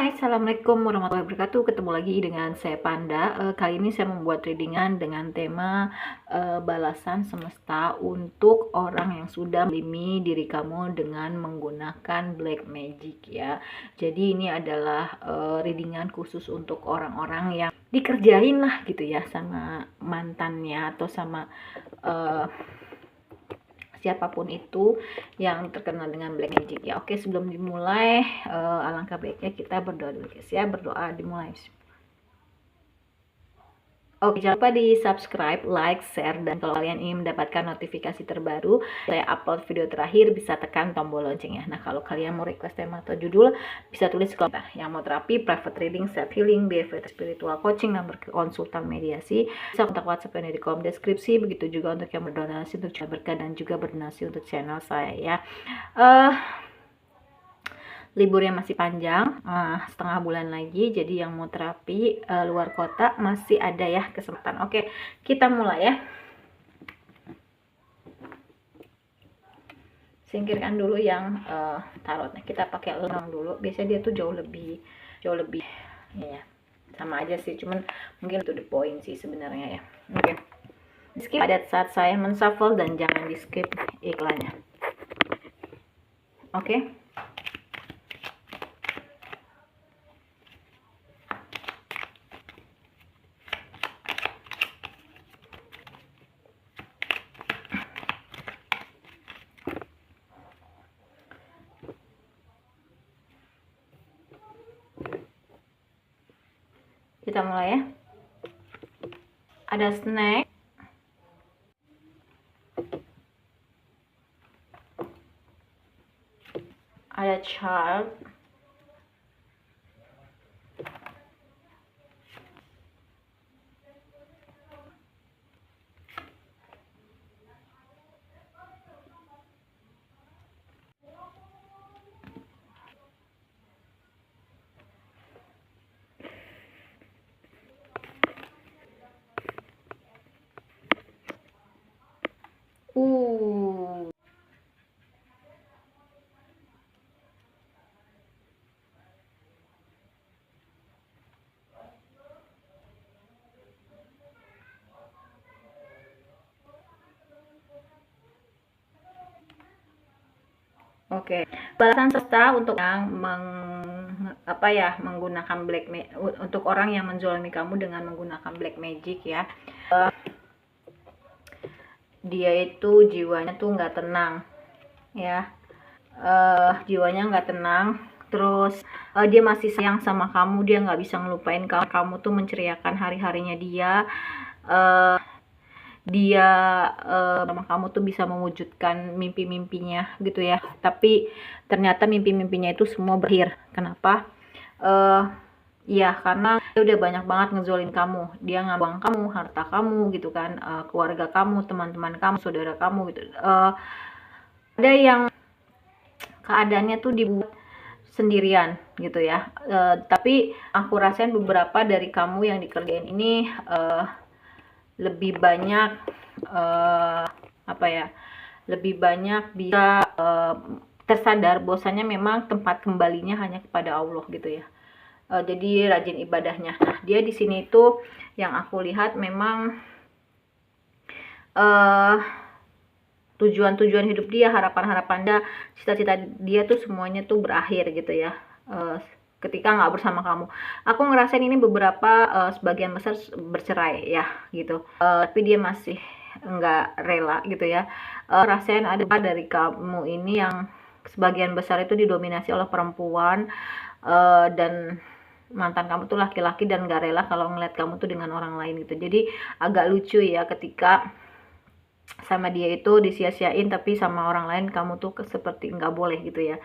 Hai, Assalamualaikum warahmatullahi wabarakatuh. Ketemu lagi dengan saya Panda. Kali ini saya membuat readingan dengan tema balasan semesta untuk orang yang sudah melimi diri kamu dengan menggunakan black magic ya. Jadi ini adalah readingan khusus untuk orang-orang yang dikerjain lah gitu ya sama mantannya atau sama siapapun itu yang terkenal dengan black magic ya. Oke, sebelum dimulai alangkah baiknya kita berdoa dulu guys ya. Berdoa dimulai. Oke, jangan lupa di subscribe, like, share, dan kalau kalian ingin mendapatkan notifikasi terbaru saya upload video terakhir bisa tekan tombol loncengnya. Nah, kalau kalian mau request tema atau judul bisa tulis di komentar. Yang mau terapi, private reading, self healing, BFT spiritual coaching, nomor konsultan mediasi bisa kontak WhatsApp yang ada di kolom deskripsi. Begitu juga untuk yang berdonasi untuk channel berkah dan juga berdonasi untuk channel saya ya. Liburnya masih panjang, setengah bulan lagi, jadi yang mau terapi luar kota masih ada ya kesempatan. Oke, kita mulai ya. Singkirkan dulu yang tarotnya, kita pakai lenong dulu. Biasanya dia tuh jauh lebih ya, sama aja sih, cuman mungkin itu the point sih sebenarnya ya. Oke, skip pada saat saya menshuffle dan jangan di skip iklannya. Oke. Kita mulai ya. Ada snake, ada child, Oke, balasan semesta untuk yang menggunakan black magic, untuk orang yang menzolimi kamu dengan menggunakan black magic ya. Dia itu jiwanya tuh nggak tenang ya, jiwanya nggak tenang. Terus dia masih sayang sama kamu, dia nggak bisa ngelupain kamu tuh menceriakan hari-harinya dia. Dia sama kamu tuh bisa mewujudkan mimpi-mimpinya gitu ya, tapi ternyata mimpi-mimpinya itu semua berakhir. Kenapa? Ya karena dia udah banyak banget ngezolin kamu, dia ngabang kamu, harta kamu gitu kan, keluarga kamu, teman-teman kamu, saudara kamu gitu. Ada yang keadaannya tuh dibuat sendirian gitu ya, tapi aku rasain beberapa dari kamu yang dikerjain ini lebih banyak lebih banyak bisa tersadar bahwasanya memang tempat kembalinya hanya kepada Allah gitu ya. Jadi rajin ibadahnya. Nah, dia di sini tuh yang aku lihat memang tujuan-tujuan hidup dia, harapan-harapan dia, cita-cita dia tuh semuanya tuh berakhir gitu ya. Ketika nggak bersama kamu, aku ngerasain ini beberapa sebagian besar bercerai ya gitu, tapi dia masih nggak rela gitu ya. Rasain ada dari kamu ini yang sebagian besar itu didominasi oleh perempuan, dan mantan kamu tuh laki-laki dan nggak rela kalau ngeliat kamu tuh dengan orang lain gitu. Jadi agak lucu ya, ketika sama dia itu disia-siain, tapi sama orang lain kamu tuh seperti nggak boleh gitu ya,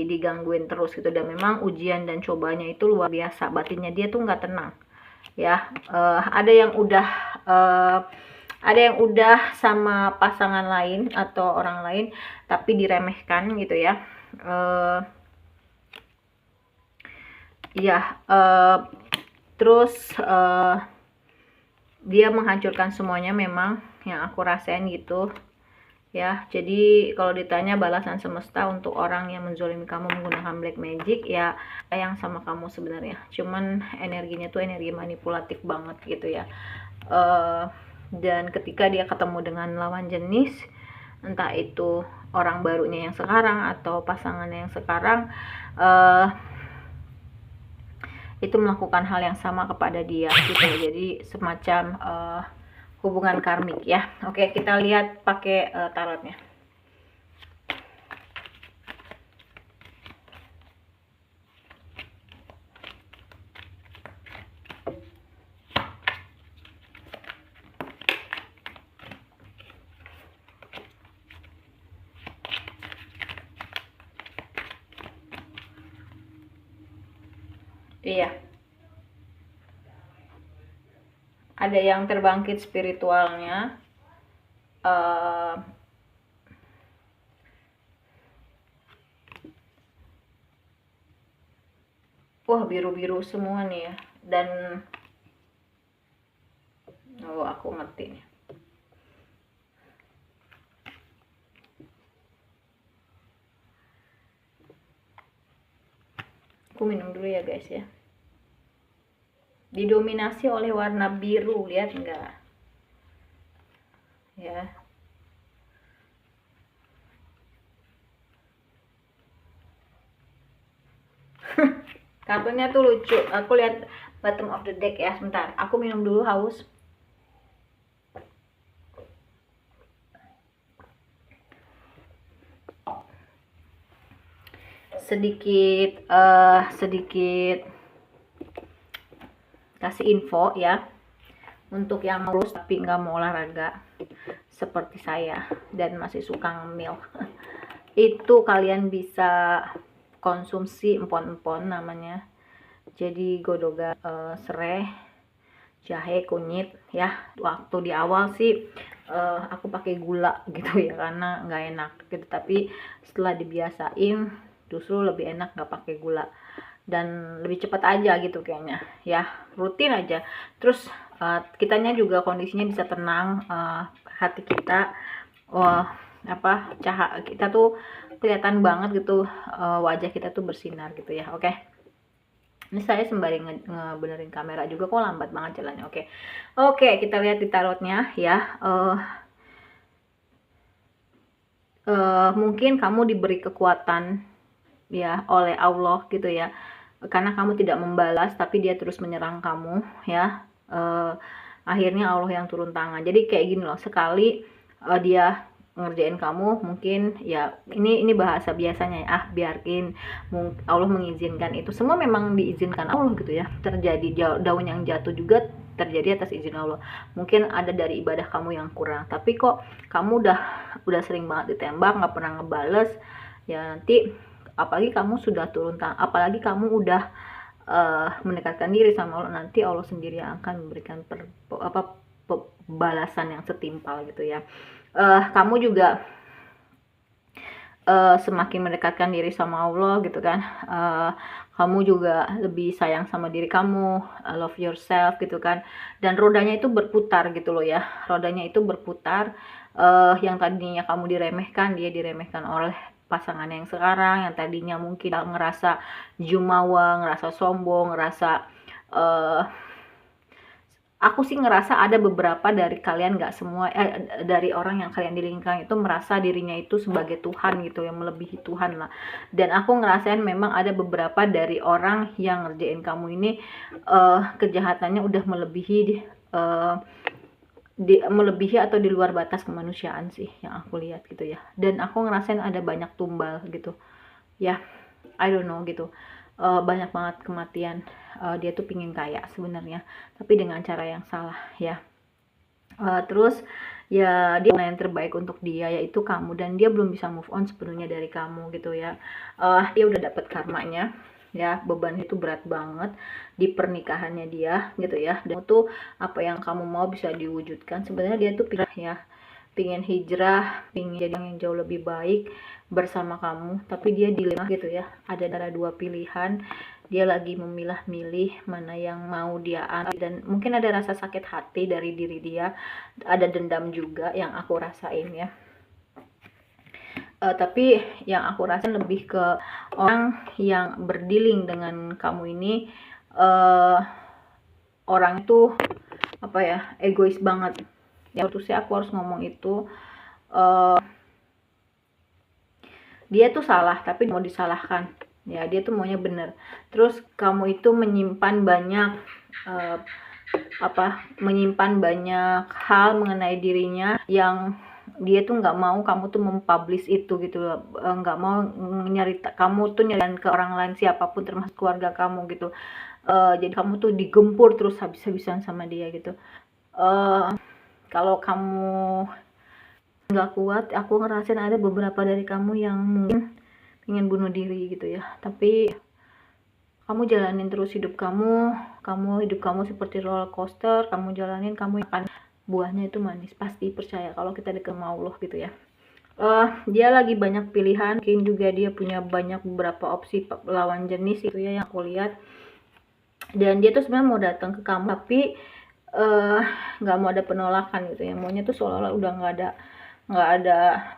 digangguin terus gitu. Dan memang ujian dan cobanya itu luar biasa, batinnya dia tuh nggak tenang ya. Ada yang udah sama pasangan lain atau orang lain tapi diremehkan gitu ya. Terus dia menghancurkan semuanya memang, yang aku rasain gitu ya. Jadi kalau ditanya balasan semesta untuk orang yang menzolimi kamu menggunakan black magic, ya sayang sama kamu sebenarnya, cuman energinya tuh energi manipulatif banget gitu ya. Dan ketika dia ketemu dengan lawan jenis, entah itu orang barunya yang sekarang atau pasangannya yang sekarang, itu melakukan hal yang sama kepada dia gitu. Jadi semacam hubungan karmik ya. Oke, kita lihat pakai tarotnya. Iya, ada yang terbangkit spiritualnya. Wah, biru-biru semua nih ya. Dan aku ngerti nih. Aku minum dulu ya guys ya. Didominasi oleh warna biru, lihat enggak? Ya. Kartunya tuh lucu. Aku lihat bottom of the deck ya, sebentar. Aku minum dulu, haus. Sedikit kasih info ya, untuk yang kurus tapi nggak mau olahraga seperti saya dan masih suka ngemil, itu kalian bisa konsumsi empon-empon namanya. Jadi godoga, serai, jahe, kunyit ya. Waktu di awal sih aku pakai gula gitu ya, karena nggak enak gitu, tapi setelah dibiasain justru lebih enak nggak pakai gula dan lebih cepat aja gitu kayaknya ya. Rutin aja, terus kitanya juga kondisinya bisa tenang, hati kita, cahaya kita tuh kelihatan banget gitu, wajah kita tuh bersinar gitu ya. Oke, ini saya sembari ngebenerin kamera juga, kok lambat banget jalannya. Oke, kita lihat di tarotnya ya. Mungkin kamu diberi kekuatan ya oleh Allah gitu ya, karena kamu tidak membalas tapi dia terus menyerang kamu ya. Akhirnya Allah yang turun tangan. Jadi kayak gini loh, sekali dia ngerjain kamu, mungkin ya ini bahasa biasanya ya, biarkin Allah mengizinkan itu semua, memang diizinkan Allah gitu ya. Terjadi daun yang jatuh juga terjadi atas izin Allah. Mungkin ada dari ibadah kamu yang kurang, tapi kok kamu udah sering banget ditembak nggak pernah ngebales ya. Nanti apalagi kamu sudah turun tangan, apalagi kamu udah mendekatkan diri sama Allah, nanti Allah sendiri yang akan memberikan balasan yang setimpal gitu ya. Kamu juga semakin mendekatkan diri sama Allah gitu kan, kamu juga lebih sayang sama diri kamu, love yourself gitu kan. Dan rodanya itu berputar gitu loh ya, rodanya itu berputar. Yang tadinya kamu diremehkan, dia diremehkan oleh pasangan yang sekarang, yang tadinya mungkin ngerasa jumawa, ngerasa sombong, ngerasa aku sih ngerasa ada beberapa dari kalian, nggak semua, dari orang yang kalian di lingkungan itu merasa dirinya itu sebagai Tuhan gitu, yang melebihi Tuhan lah. Dan aku ngerasain memang ada beberapa dari orang yang ngerjain kamu ini, kejahatannya udah melebihi atau di luar batas kemanusiaan sih yang aku lihat gitu ya. Dan aku ngerasain ada banyak tumbal gitu ya, I don't know gitu. Banyak banget kematian. Dia tuh pingin kaya sebenarnya, tapi dengan cara yang salah ya. Terus ya dia yang terbaik untuk dia yaitu kamu, dan dia belum bisa move on sepenuhnya dari kamu gitu ya. Dia udah dapet karmanya ya, beban itu berat banget di pernikahannya dia gitu ya. Dan itu apa yang kamu mau bisa diwujudkan. Sebenarnya dia tuh pingin hijrah, pingin jadi yang jauh lebih baik bersama kamu, tapi dia dilema gitu ya. Ada antara dua pilihan, dia lagi memilah-milih mana yang mau dia ambil. Dan mungkin ada rasa sakit hati dari diri dia, ada dendam juga yang aku rasain ya. Tapi yang aku rasain lebih ke orang yang berdealing dengan kamu ini, orang itu apa ya, egois banget ya. Menurut saya aku harus ngomong itu, dia tuh salah tapi mau disalahkan ya, dia tuh maunya bener. Terus kamu itu menyimpan banyak menyimpan banyak hal mengenai dirinya yang dia tuh nggak mau kamu tuh mempublish itu gitu loh. Nggak mau nyerita kamu tuh nyeritain ke orang lain, siapapun termasuk keluarga kamu gitu. Jadi kamu tuh digempur terus habis-habisan sama dia gitu. Kalau kamu nggak kuat, aku ngerasain ada beberapa dari kamu yang mungkin ingin bunuh diri gitu ya, tapi kamu jalanin terus hidup kamu. Hidup kamu seperti roller coaster, kamu jalanin, kamu akan buahnya itu manis, pasti percaya kalau kita dekat sama Allah gitu ya. Dia lagi banyak pilihan, mungkin juga dia punya banyak beberapa opsi lawan jenis itu ya yang aku lihat. Dan dia tuh sebenarnya mau datang ke kamu, tapi nggak mau ada penolakan gitu ya, maunya tuh seolah-olah udah nggak ada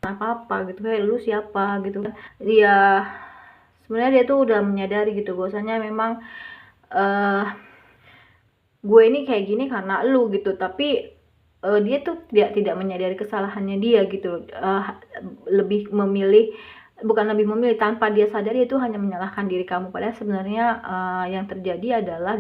apa-apa gitu, kayak lu siapa gitu kan. Dia sebenarnya dia tuh udah menyadari gitu bahwasanya memang gue ini kayak gini karena lu gitu, tapi dia tuh tidak menyadari kesalahannya dia gitu. Bukan lebih memilih, tanpa dia sadari itu hanya menyalahkan diri kamu, padahal sebenarnya yang terjadi adalah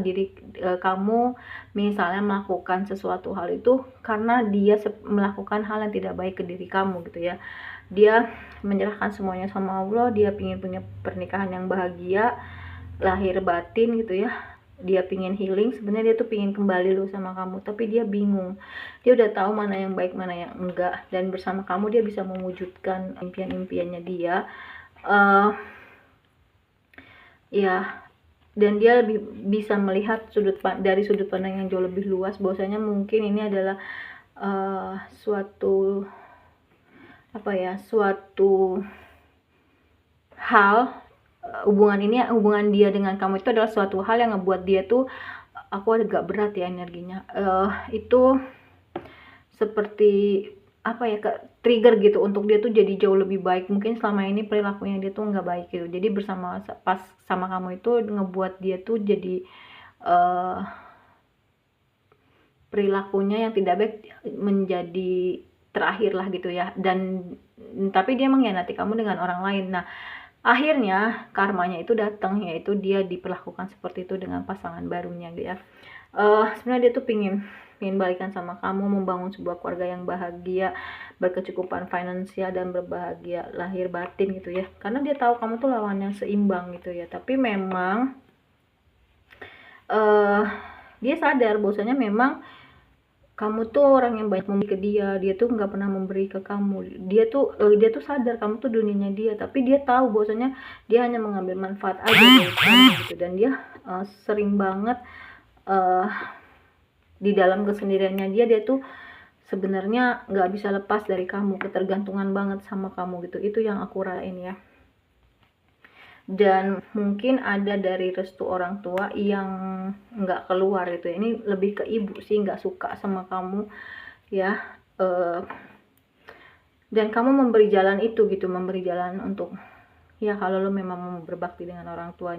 kamu misalnya melakukan sesuatu hal itu karena dia melakukan hal yang tidak baik ke diri kamu gitu ya. Dia menyerahkan semuanya sama Allah, dia ingin punya pernikahan yang bahagia lahir batin gitu ya, dia pingin healing, sebenarnya dia tuh pingin kembali lo sama kamu, tapi dia bingung. Dia udah tahu mana yang baik mana yang enggak, dan bersama kamu dia bisa mewujudkan impian-impiannya dia. Ya, dan dia bisa melihat dari sudut pandang yang jauh lebih luas, bahwasanya mungkin ini adalah suatu hal, hubungan dia dengan kamu itu adalah suatu hal yang ngebuat dia tuh, aku agak berat ya energinya, itu seperti trigger gitu untuk dia tuh jadi jauh lebih baik. Mungkin selama ini perilakunya dia tuh nggak baik gitu, jadi pas sama kamu itu ngebuat dia tuh jadi perilakunya yang tidak baik menjadi terakhir lah gitu ya. Dan tapi dia mengkhianati kamu dengan orang lain. Nah, akhirnya karmanya itu datang, yaitu dia diperlakukan seperti itu dengan pasangan barunya gitu ya. Sebenarnya dia tuh pingin balikan sama kamu, membangun sebuah keluarga yang bahagia, berkecukupan finansial dan berbahagia lahir batin gitu ya, karena dia tahu kamu tuh lawan yang seimbang gitu ya. Tapi memang dia sadar bahwasanya memang kamu tuh orang yang banyak memberi ke dia tuh nggak pernah memberi ke kamu. Dia tuh sadar kamu tuh dunianya dia, tapi dia tahu bahwasanya dia hanya mengambil manfaat aja dari kamu gitu. Dan dia sering banget di dalam kesendiriannya dia tuh sebenarnya nggak bisa lepas dari kamu, ketergantungan banget sama kamu gitu. Itu yang aku rasain ya. Dan mungkin ada dari restu orang tua yang nggak keluar gitu ya. Ini lebih ke ibu sih, nggak suka sama kamu ya. Dan kamu memberi jalan itu gitu, memberi jalan untuk ya, kalau lo memang mau berbakti dengan orang tua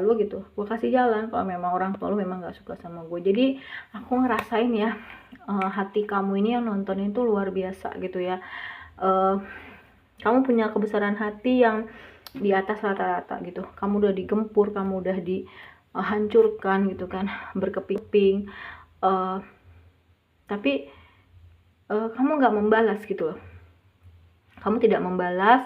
lo gitu, gue kasih jalan. Kalau memang orang tua lo memang nggak suka sama gue, jadi aku ngerasain ya, hati kamu ini yang nonton itu luar biasa gitu ya. Kamu punya kebesaran hati yang di atas rata-rata gitu. Kamu udah digempur, kamu udah dihancurkan gitu kan, berkeping-keping, tapi kamu nggak membalas gitu loh. Kamu tidak membalas,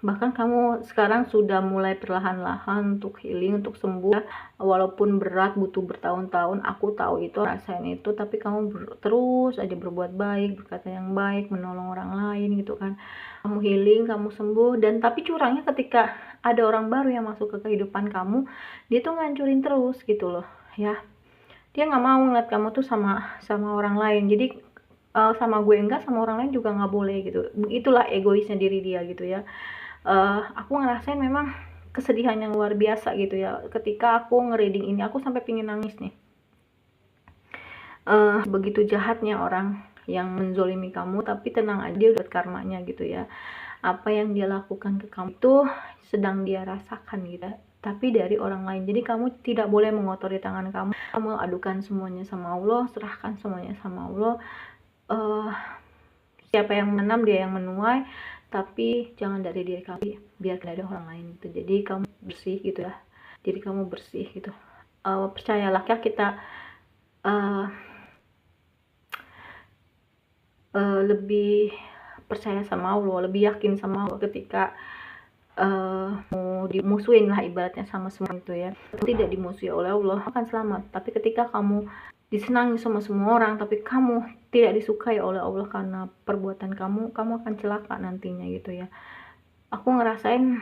bahkan kamu sekarang sudah mulai perlahan-lahan untuk healing, untuk sembuh. Walaupun berat, butuh bertahun-tahun, aku tahu itu, rasain itu, tapi kamu terus aja berbuat baik, berkata yang baik, menolong orang lain gitu kan. Kamu healing, kamu sembuh, dan tapi curangnya ketika ada orang baru yang masuk ke kehidupan kamu, dia tuh ngancurin terus gitu loh ya. Dia nggak mau ngeliat kamu tuh sama orang lain, jadi sama gue enggak, sama orang lain juga nggak boleh gitu. Itulah egoisnya diri dia gitu ya. Aku ngerasain memang kesedihan yang luar biasa gitu ya ketika aku ngereading ini. Aku sampai pingin nangis nih. Begitu jahatnya orang yang menzolimi kamu, tapi tenang aja, dia udah karmanya gitu ya. Apa yang dia lakukan ke kamu tuh sedang dia rasakan gitu, tapi dari orang lain. Jadi kamu tidak boleh mengotori tangan kamu adukan semuanya sama Allah, serahkan semuanya sama Allah. Siapa yang menanam dia yang menuai, tapi jangan dari diri kamu, biar dari orang lain gitu. Jadi kamu bersih gitu ya, diri kamu bersih gitu. Percayalah ya, kita lebih percaya sama Allah, lebih yakin sama Allah ketika mau dimusuhin lah ibaratnya sama semua itu ya. Tidak dimusuhi oleh Allah akan selamat, tapi ketika kamu disenangi sama semua orang tapi kamu tidak disukai oleh Allah karena perbuatan kamu akan celaka nantinya gitu ya. Aku ngerasain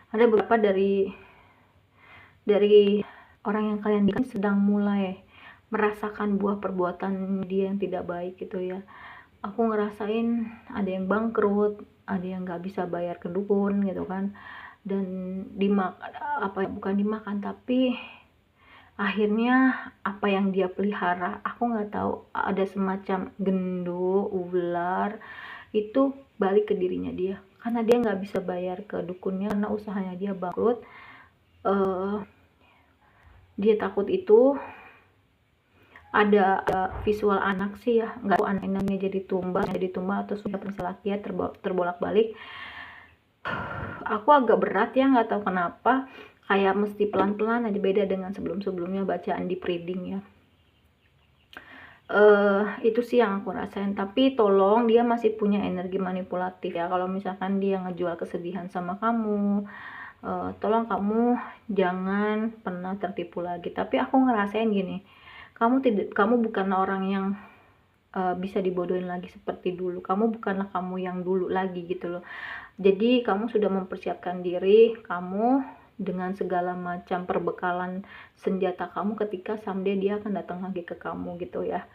ada beberapa dari orang yang kalian dikan sedang mulai merasakan buah perbuatan dia yang tidak baik gitu ya. Aku ngerasain ada yang bangkrut, ada yang nggak bisa bayar ke dukun gitu kan, dan bukan dimakan, tapi akhirnya apa yang dia pelihara, aku nggak tahu, ada semacam gendut, ular, itu balik ke dirinya dia karena dia nggak bisa bayar ke dukunnya karena usahanya dia bangkrut. Dia takut itu ada visual anak sih ya, nggak tahu anaknya jadi tumbal atau sudah laki ya, terbolak-balik. Aku agak berat ya, nggak tahu kenapa, kayak mesti pelan-pelan aja, beda dengan sebelum-sebelumnya bacaan di reading ya. Itu sih yang aku rasain, tapi tolong dia masih punya energi manipulatif ya. Kalau misalkan dia ngejual kesedihan sama kamu, tolong kamu jangan pernah tertipu lagi. Tapi aku ngerasain gini, kamu bukan orang yang bisa dibodohin lagi seperti dulu. Kamu bukanlah kamu yang dulu lagi gitu loh. Jadi kamu sudah mempersiapkan diri kamu dengan segala macam perbekalan senjata kamu ketika someday dia akan datang lagi ke kamu gitu ya.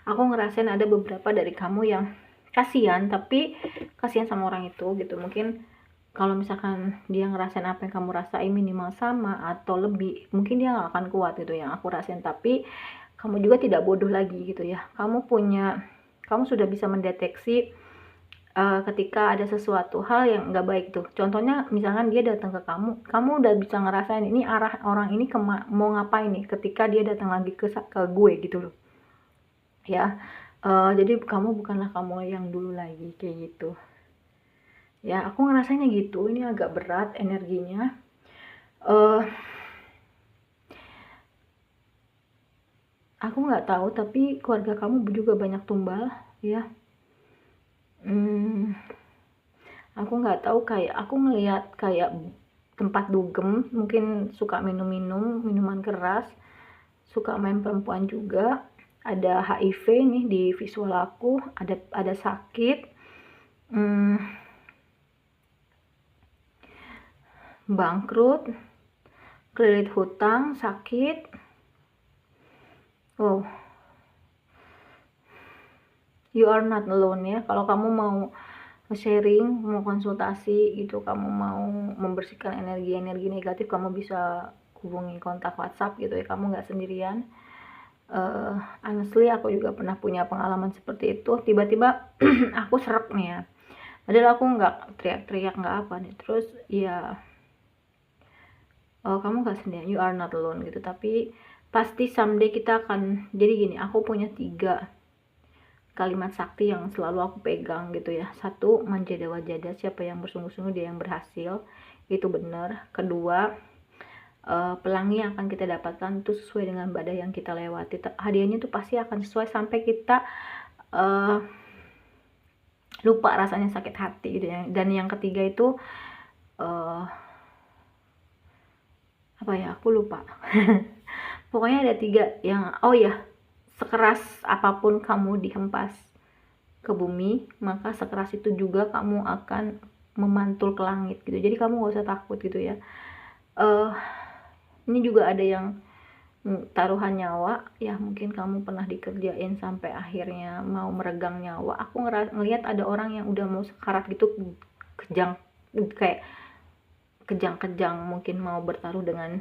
Aku ngerasain ada beberapa dari kamu yang kasihan, tapi kasihan sama orang itu gitu. Mungkin kalau misalkan dia ngerasain apa yang kamu rasain minimal sama atau lebih, mungkin dia gak akan kuat gitu yang aku rasain. Tapi kamu juga tidak bodoh lagi gitu ya. Kamu sudah bisa mendeteksi ketika ada sesuatu hal yang nggak baik tuh. Contohnya misalkan dia datang ke kamu udah bisa ngerasain ini arah orang ini mau ngapain nih ketika dia datang lagi ke gue gitu loh ya. Jadi kamu bukanlah kamu yang dulu lagi kayak gitu ya. Aku ngerasainnya gitu, ini agak berat energinya. Aku nggak tahu, tapi keluarga kamu juga banyak tumbal ya. Aku nggak tahu, kayak aku ngelihat kayak tempat dugem, mungkin suka minuman keras, suka main perempuan juga, ada HIV nih di visual aku, ada sakit, bangkrut, kredit hutang, sakit. Oh, you are not alone ya. Kalau kamu mau sharing, mau konsultasi gitu, kamu mau membersihkan energi negatif, kamu bisa hubungi kontak WhatsApp gitu ya. Kamu nggak sendirian. Honestly aku juga pernah punya pengalaman seperti itu. Tiba-tiba aku serak nih ya, padahal aku nggak teriak-teriak, nggak apa nih, terus ya kamu nggak sendirian, you are not alone gitu. Tapi pasti someday kita akan, jadi gini, aku punya 3 kalimat sakti yang selalu aku pegang gitu ya. 1, manja dewa jada, siapa yang bersungguh-sungguh dia yang berhasil, itu benar. Kedua, pelangi yang akan kita dapatkan itu sesuai dengan badai yang kita lewati. Hadiahnya itu pasti akan sesuai sampai kita lupa rasanya sakit hati gitu ya. Dan yang ketiga itu apa ya, aku lupa. Pokoknya ada 3 yang, oh ya, sekeras apapun kamu dihempas ke bumi, maka sekeras itu juga kamu akan memantul ke langit gitu. Jadi kamu gak usah takut gitu ya. Ini juga ada yang taruhan nyawa ya, mungkin kamu pernah dikerjain sampai akhirnya mau meregang nyawa. Aku ngelihat ada orang yang udah mau sekarat gitu, kayak kejang-kejang, mungkin mau bertaruh dengan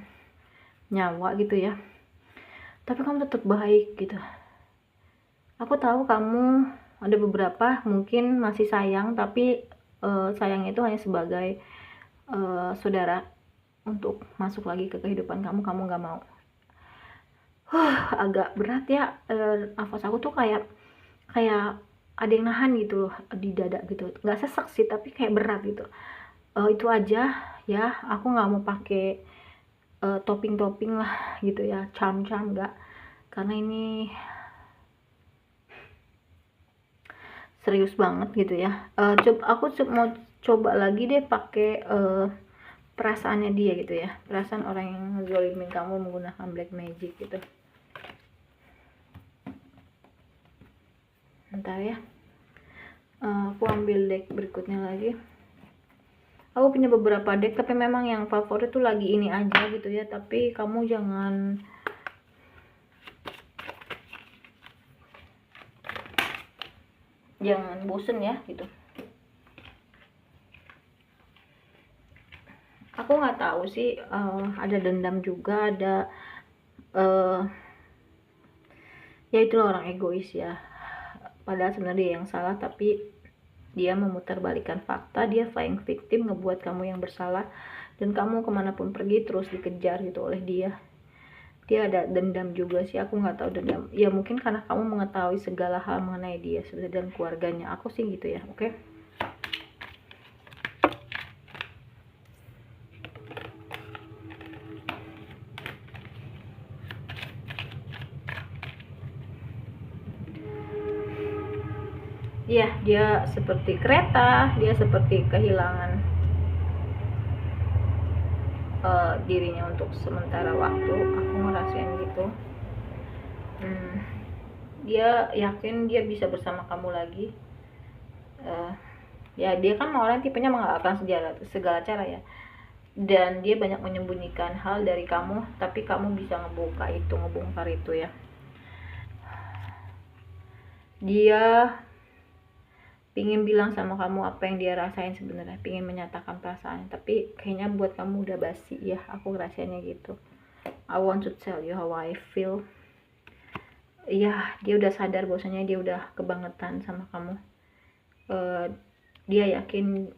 nyawa gitu ya. tapi kamu tetap baik gitu. Aku tahu kamu ada beberapa mungkin masih sayang, tapi sayang itu hanya sebagai saudara untuk masuk lagi ke kehidupan kamu nggak mau. Agak berat ya, nafas aku tuh kayak ada yang nahan gitu loh di dada gitu, nggak sesek sih tapi kayak berat gitu. Itu aja ya, aku nggak mau pakai topping lah gitu ya, charm nggak, karena ini serius banget gitu ya. Aku mau coba lagi deh pakai perasaannya dia gitu ya, perasaan orang yang ngezolimin kamu menggunakan black magic gitu. Bentar ya, aku ambil deck berikutnya lagi. Aku punya beberapa deck, tapi memang yang favorit tuh lagi ini aja gitu ya, tapi kamu jangan bosen ya gitu. Aku nggak tahu sih, ada dendam juga, ada ya itulah orang egois ya, padahal sebenarnya dia yang salah, tapi dia memutarbalikkan fakta, dia playing victim, ngebuat kamu yang bersalah, dan kamu kemanapun pergi terus dikejar gitu oleh dia. Dia ada dendam juga sih, aku nggak tahu dendam ya, mungkin karena kamu mengetahui segala hal mengenai dia dan keluarganya, aku sih gitu ya. Oke. Iya, dia seperti kereta, dia seperti kehilangan dirinya untuk sementara waktu, aku ngerasain gitu. Dia yakin dia bisa bersama kamu lagi. Ya dia kan orang tipenya mengalahkan segala cara ya, dan dia banyak menyembunyikan hal dari kamu, tapi kamu bisa ngebongkar itu ya. Dia pingin bilang sama kamu apa yang dia rasain sebenarnya, pingin menyatakan perasaannya, tapi kayaknya buat kamu udah basi ya, aku rasanya gitu. I want to tell you how I feel. Iya, dia udah sadar bahwasanya dia udah kebangetan sama kamu. Dia yakin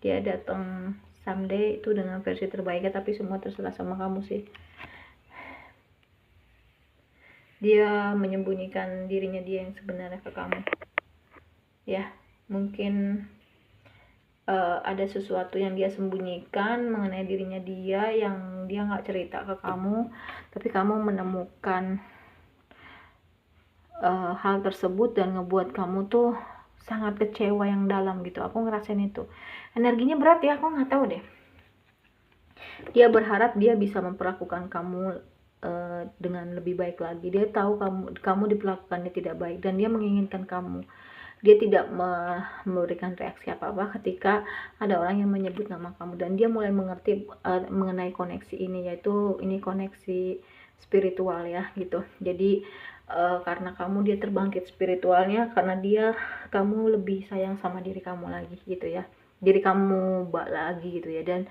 dia datang someday itu dengan versi terbaiknya, tapi semua terserah sama kamu sih. Dia menyembunyikan dirinya dia yang sebenarnya ke kamu ya. Mungkin ada sesuatu yang dia sembunyikan mengenai dirinya dia yang dia nggak cerita ke kamu, tapi kamu menemukan hal tersebut dan ngebuat kamu tuh sangat kecewa yang dalam gitu. Aku ngerasain itu, energinya berat ya, aku nggak tahu deh. Dia berharap dia bisa memperlakukan kamu dengan lebih baik lagi. Dia tahu kamu diperlakukannya tidak baik, dan dia menginginkan kamu. Dia tidak memberikan reaksi apa-apa ketika ada orang yang menyebut nama kamu, dan dia mulai mengerti mengenai koneksi ini, yaitu ini koneksi spiritual ya gitu. Jadi karena kamu, dia terbangkit spiritualnya, karena kamu lebih sayang sama diri kamu lagi gitu ya, diri kamu lagi gitu ya, dan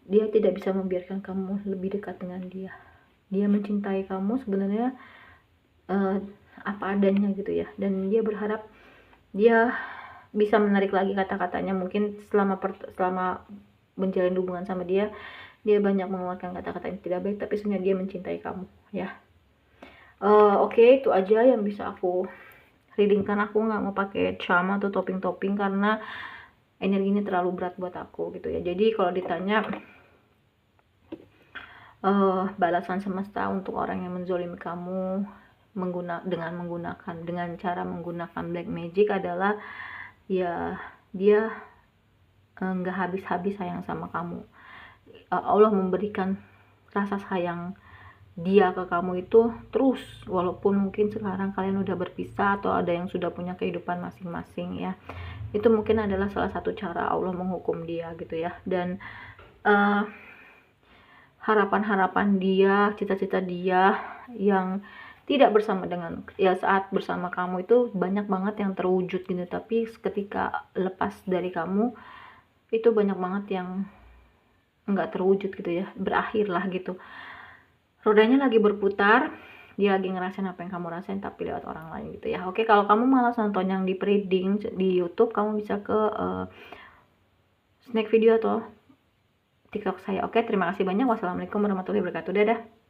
dia tidak bisa membiarkan kamu lebih dekat dengan dia. Dia mencintai kamu sebenarnya apa adanya gitu ya, dan dia berharap dia bisa menarik lagi kata-katanya. Mungkin selama menjalin hubungan sama dia banyak mengeluarkan kata-kata yang tidak baik, tapi sebenarnya dia mencintai kamu ya. Oke, itu aja yang bisa aku readingkan. Aku nggak mau pakai charm atau topping karena energinya terlalu berat buat aku gitu ya. Jadi kalau ditanya balasan semesta untuk orang yang menzolimi kamu dengan cara menggunakan black magic adalah ya, dia nggak habis-habis sayang sama kamu. Allah memberikan rasa sayang dia ke kamu itu terus, walaupun mungkin sekarang kalian udah berpisah atau ada yang sudah punya kehidupan masing-masing ya. Itu mungkin adalah salah satu cara Allah menghukum dia gitu ya. Dan harapan-harapan dia, cita-cita dia yang tidak bersama dengan ya, saat bersama kamu itu banyak banget yang terwujud gitu, tapi ketika lepas dari kamu itu banyak banget yang nggak terwujud gitu ya, berakhir lah gitu. Rodanya lagi berputar, dia lagi ngerasain apa yang kamu rasain tapi lewat orang lain gitu ya. Oke, kalau kamu malas nonton yang di breeding di YouTube, kamu bisa ke snack video atau TikTok saya. Oke, terima kasih banyak. Wassalamualaikum warahmatullahi wabarakatuh. Dadah.